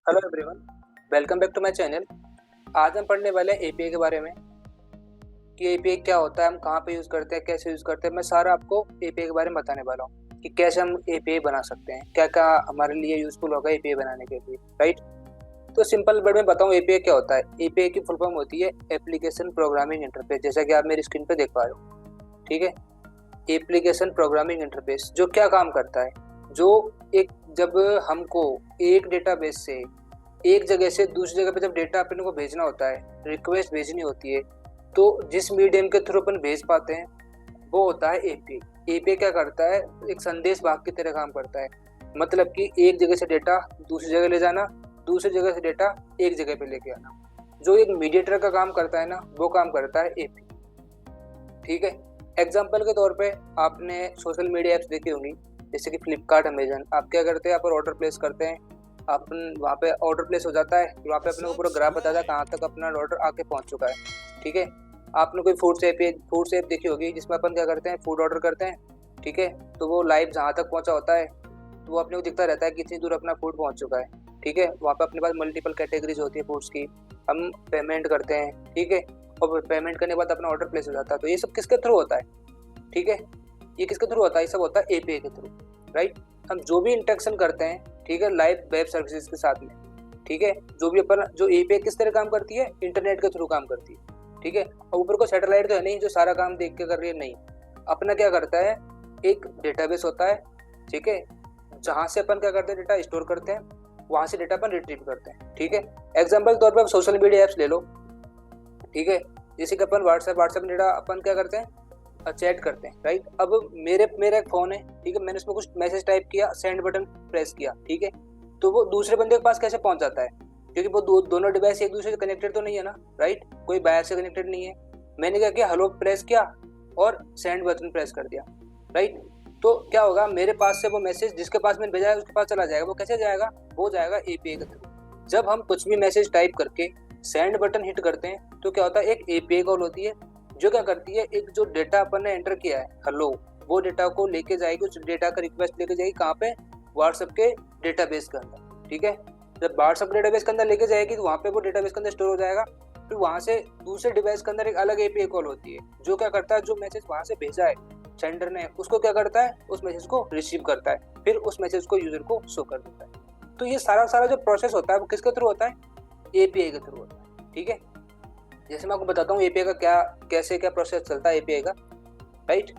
Hello everyone, welcome back to my channel. आज हम पढ़ने वाले हैं एपीआई के बारे में कि एपीआई क्या होता है, हम कहाँ पे यूज़ करते हैं, कैसे यूज़ करते हैं। मैं सारा आपको एपीआई के बारे में बताने वाला हूँ कि कैसे हम एपीआई बना सकते हैं, क्या क्या हमारे लिए यूज़फुल होगा एपीआई बनाने के लिए, राइट। तो सिंपल वर्ड में बताऊँ एपीआई क्या होता है। एपीआई की फुल फॉर्म होती है एप्लीकेशन प्रोग्रामिंग इंटरफेस, जैसा कि आप मेरी स्क्रीन पर देख पा रहे हो। ठीक है, एप्लीकेशन प्रोग्रामिंग इंटरफेस जो क्या काम करता है, जो एक जब हमको एक डेटाबेस से एक जगह से दूसरी जगह पे जब डेटा अपने को भेजना होता है, रिक्वेस्ट भेजनी होती है, तो जिस मीडियम के थ्रू अपन भेज पाते हैं वो होता है एपीआई। एपीआई क्या करता है, एक संदेश भाग की तरह काम करता है। मतलब कि एक जगह से डेटा दूसरी जगह ले जाना, दूसरी जगह से डेटा एक जगह पे लेके आना। जो एक मीडिएटर का काम करता है ना, वो काम करता है एपीआई। ठीक है, एग्जाम्पल के तौर पे आपने सोशल मीडिया ऐप्स देखी होंगी, जैसे कि फ्लिपकार्ट, अमेजन। आप क्या करते हैं, आप ऑर्डर प्लेस करते हैं, अपन वहाँ पे ऑर्डर प्लेस हो जाता है, वहाँ पे अपने को पूरा ग्राफ बताता है कहाँ तक अपना ऑर्डर आके पहुँच चुका है। ठीक है, आपने कोई फूड ऐप देखी होगी, जिसमें अपन क्या करते हैं, फूड ऑर्डर करते हैं। ठीक है, तो वो लाइव जहाँ तक पहुँचा होता है तो वो अपने को दिखता रहता है कितनी दूर अपना फूड पहुँच चुका है। ठीक है, वहाँ पे अपने पास मल्टीपल कैटेगरीज होती है फूड्स की, हम पेमेंट करते हैं। ठीक है, और पेमेंट करने के बाद अपना ऑर्डर प्लेस हो जाता है। तो ये सब किसके थ्रू होता है? ठीक है, ये किसके थ्रू होता है? ये सब होता है एपीआई के थ्रू, राइट। हम जो भी इंटरेक्शन करते हैं, ठीक है, लाइव वेब सर्विसेज के साथ में, ठीक है, जो भी अपन जो एपीआई किस तरह काम करती है, इंटरनेट के थ्रू काम करती है। ठीक है, और ऊपर को सैटेलाइट तो है नहीं जो सारा काम देख के कर रही है, नहीं। अपना क्या करता है, एक डेटाबेस होता है, ठीक है, जहाँ से अपन क्या करते हैं, डेटा स्टोर करते हैं, वहाँ से डेटा अपन रिट्रीव करते हैं। ठीक है, एग्जाम्पल के तौर पर आप सोशल मीडिया ऐप्स ले लो। ठीक है, जैसे कि अपन व्हाट्सएप में डेटा अपन क्या करते हैं, चैट करते हैं, राइट। अब मेरा एक फ़ोन है, ठीक है, मैंने उसमें कुछ मैसेज टाइप किया, सेंड बटन प्रेस किया, ठीक है, तो वो दूसरे बंदे के पास कैसे पहुंच जाता है? क्योंकि वो दोनों डिवाइस एक दूसरे से कनेक्टेड तो नहीं है ना, राइट, कोई बाहर से कनेक्टेड नहीं है। मैंने क्या किया, हेलो प्रेस किया और सेंड बटन प्रेस कर दिया, राइट। तो क्या होगा, मेरे पास से वो मैसेज जिसके पास मैंने भेजा है उसके पास चला जाएगा। वो कैसे जाएगा? वो जाएगा एपीआई के थ्रू। जब हम कुछ भी मैसेज टाइप करके सेंड बटन हिट करते हैं तो क्या होता है, एक एपीआई कॉल होती है जो क्या करती है, एक जो डेटा अपन ने एंटर किया है, हेलो, वो डेटा को लेके जाएगी, उस डेटा का रिक्वेस्ट लेके जाएगी कहाँ पे, व्हाट्सएप के डेटाबेस के अंदर। ठीक है, जब व्हाट्सएप डेटाबेस के अंदर लेके जाएगी तो वहाँ पे वो डेटाबेस के अंदर स्टोर हो जाएगा। फिर वहाँ से दूसरे डिवाइस के अंदर एक अलग एपीआई कॉल होती है जो क्या करता है, जो मैसेज वहाँ से भेजा है सेंडर ने, उसको क्या करता है, उस मैसेज को रिसीव करता है, फिर उस मैसेज को यूजर को शो कर देता है। तो ये सारा जो प्रोसेस होता है वो किसके थ्रू होता है? एपीआई के थ्रू होता है। ठीक है, जैसे मैं आपको बताता हूँ एपीआई का क्या प्रोसेस चलता है एपीआई का, राइट।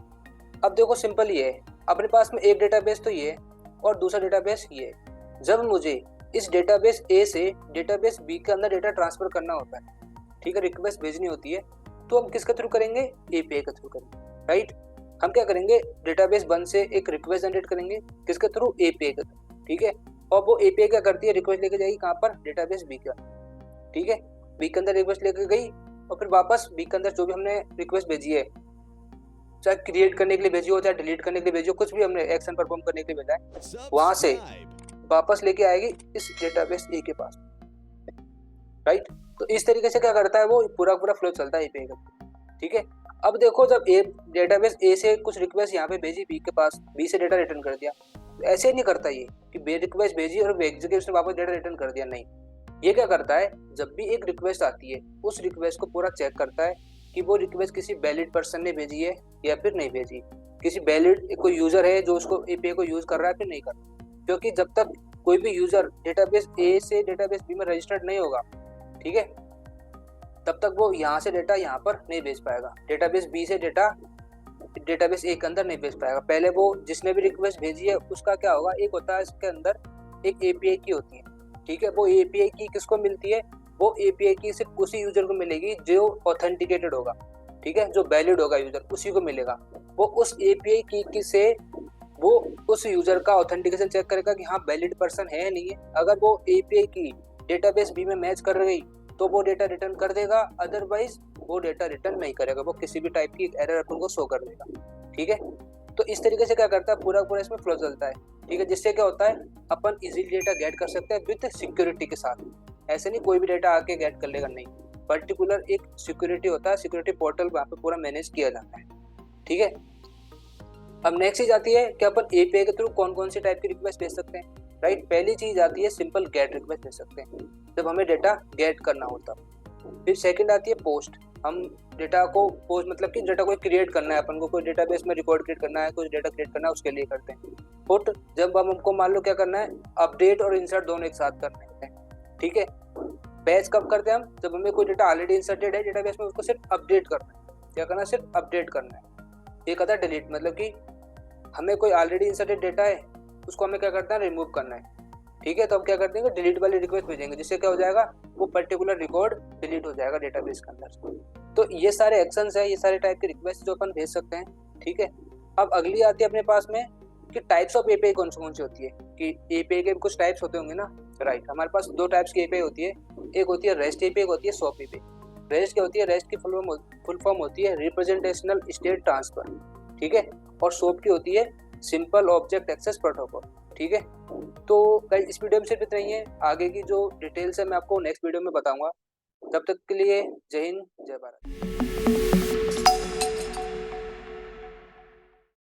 अब देखो सिंपल ये है, अपने पास में एक डेटाबेस तो ये है और दूसरा डेटाबेस ये है। जब मुझे इस डेटाबेस ए से डेटाबेस बी के अंदर डेटा ट्रांसफर करना होता है, ठीक है, रिक्वेस्ट भेजनी होती है, तो हम किसके थ्रू करेंगे? एपीआई के थ्रू करेंगे, राइट। हम क्या करेंगे, डेटाबेस 1 से एक रिक्वेस्ट जनरेट करेंगे, किसके थ्रू? एपीआई के थ्रू। ठीक है, और वो एपीआई क्या करती है, रिक्वेस्ट लेके जाएगी कहाँ पर? डेटाबेस बी के अंदर। ठीक है, बी के अंदर रिक्वेस्ट लेके गई और फिर वापस बी के अंदर जो भी हमने रिक्वेस्ट भेजी है, चाहे क्रिएट करने के लिए भेजी हो, चाहे डिलीट करने के लिए भेजी हो, कुछ भी हमने एक्शन परफॉर्म करने के लिए भेजा है, वहां से वापस लेके आएगी इस डेटाबेस ए के पास, राइट। तो इस तरीके से क्या करता है, वो पूरा फ्लो चलता है एपीआई का। ठीक है, अब देखो, जब ए डेटाबेस ए से कुछ रिक्वेस्ट यहाँ पे भेजी बी के पास, बी से डेटा रिटर्न कर दिया, तो ऐसे नहीं करता ये कि बे रिक्वेस्ट भेजी और भेज के उसने वापस डेटा रिटर्न कर दिया, नहीं। ये क्या करता है, जब भी एक रिक्वेस्ट आती है उस रिक्वेस्ट को पूरा चेक करता है कि वो रिक्वेस्ट किसी वैलिड पर्सन ने भेजी है या फिर नहीं भेजी, किसी वैलिड कोई यूजर है जो उसको एपीआई को यूज कर रहा है फिर नहीं कर रहा। क्योंकि जब तक कोई भी यूजर डेटाबेस ए से डेटाबेस बी में रजिस्टर्ड नहीं होगा, ठीक है, तब तक वो यहाँ से डेटा यहाँ पर नहीं भेज पाएगा, डेटाबेस बी से डेटा डेटाबेस ए के अंदर नहीं भेज पाएगा। पहले वो जिसने भी रिक्वेस्ट भेजी है उसका क्या होगा, एक होता है इसके अंदर एक एपीआई की होती है। ठीक है, वो एपीआई की किसको मिलती है? वो एपीआई की सिर्फ उसी यूजर को मिलेगी जो ऑथेंटिकेटेड होगा, ठीक है, जो वैलिड होगा यूजर, उसी को मिलेगा। वो उस एपीआई की से वो उस यूजर का ऑथेंटिकेशन चेक करेगा कि हाँ वैलिड पर्सन है या नहीं है। अगर वो एपीआई की डेटाबेस बी में मैच कर गई तो वो डेटा रिटर्न कर देगा, अदरवाइज वो डेटा रिटर्न नहीं करेगा, वो किसी भी टाइप की एरर अपन को शो कर देगा। ठीक है, तो इस तरीके से क्या करता है, पूरा इसमें फ्लो चलता है। ठीक है, जिससे क्या होता है, अपन इजीली डेटा गेट कर सकते हैं विद सिक्योरिटी के साथ। ऐसे नहीं कोई भी डेटा आके गेट कर लेगा, नहीं, पर्टिकुलर एक सिक्योरिटी होता है, सिक्योरिटी पोर्टल वहाँ पे पूरा मैनेज किया जाता है। ठीक है, अब नेक्स्ट चीज आती है कि अपन एपीआई के थ्रू कौन कौन सी टाइप की रिक्वेस्ट भेज सकते हैं। राइट। पहली चीज आती है सिंपल गेट रिक्वेस्ट भेज सकते हैं जब हमें डेटा गेट करना होता। फिर सेकंड आती है पोस्ट। हम डेटा को पोस्ट मतलब कि डेटा को क्रिएट करना है, अपन को कोई डेटाबेस में रिकॉर्ड क्रिएट करना है, कोई डेटा क्रिएट करना है, उसके लिए करते हैं। पुट जब हम हमको मान लो क्या करना है, अपडेट और इंसर्ट दोनों एक साथ करने हैं, ठीक है। बैच कब करते हैं हम, जब हमें कोई डेटा ऑलरेडी इंसर्टेड है डेटाबेस में, उसको सिर्फ अपडेट करना है। क्या करना है, सिर्फ अपडेट करना है। एक आता है डिलीट, मतलब कि हमें कोई ऑलरेडी इंसर्टेड डेटा है, उसको हमें क्या करना है, रिमूव करना है, ठीक है। तो हम क्या कर देंगे, डिलीट वाली रिक्वेस्ट भेजेंगे, जिससे क्या हो जाएगा, वो पर्टिकुलर रिकॉर्ड डिलीट हो जाएगा डेटाबेस के अंदर। तो ये सारे एक्शंस है, ये सारे टाइप के रिक्वेस्ट जो अपन भेज सकते हैं, ठीक है। अब अगली आती है अपने पास में कि टाइप्स ऑफ एपीआई कौन सी होती है, कि एपीआई के कुछ टाइप्स होते होंगे ना, राइट। हमारे पास दो टाइप्स की एपीआई होती है, एक होती है रेस्ट एपीआई, एक होती है सॉप एपीआई। रेस्ट क्या होती है, रेस्ट की फुल फॉर्म होती है रिप्रेजेंटेशनल स्टेट ट्रांसफर, ठीक है। और सॉप की होती है सिंपल ऑब्जेक्ट एक्सेस प्रोटोकॉल, ठीक है। तो गाइस इस वीडियो में सिर्फ इतना ही है, आगे की जो डिटेल्स है मैं आपको नेक्स्ट वीडियो में बताऊंगा। तब तक के लिए जय हिंद, जय भारत।